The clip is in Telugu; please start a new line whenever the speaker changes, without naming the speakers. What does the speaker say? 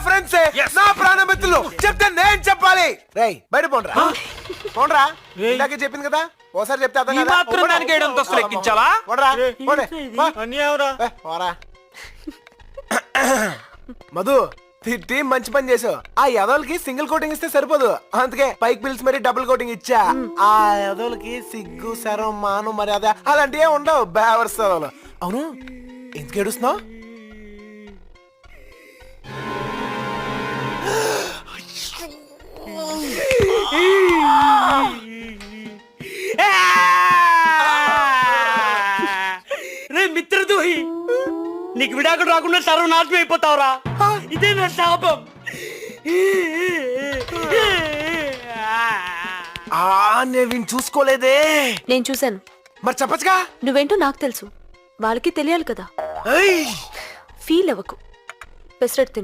ఫ్రెండ్స్ నా ప్రాణమిత్రులు చెప్తే నేను చెప్పాలి. రేయ్ బయట పోండ్రా పోండ్రా. ఇందాకే చెప్పింది కదా ఓసారి చెప్తే అర్థం కదా.
మాత్రం దానికి 700 లెక్కించాలా?
పోండ్రా పోరా. మధు టీం మంచి పని చేసావు. ఆ యదవులకి సింగిల్ కోటింగ్ ఇస్తే సరిపోదు, అందుకే పైకి పిలిచి మరి డబుల్ కోటింగ్ ఇచ్చా. ఆ యదవులకి సిగ్గు శరం మాను మర్యాద అలాంటివే ఉండవు. బేవర్స్ యదవులు. అవును ఎందుకు ఏడుస్తున్నావు?
మిత్రద్రోహి, నీకు విడాకుడు రాకుండా సర్వనాశనం అయిపోతావురా. ఇదే నా శాపం.
నేను చూసుకోలేదే.
నేను చూశాను.
మరి చెప్పచ్చుగా.
నువ్వేంటో నాకు తెలుసు, వాళ్ళకి తెలియాలి కదా. ఫీల్ అవ్వకు, పెసరట్టు తిను.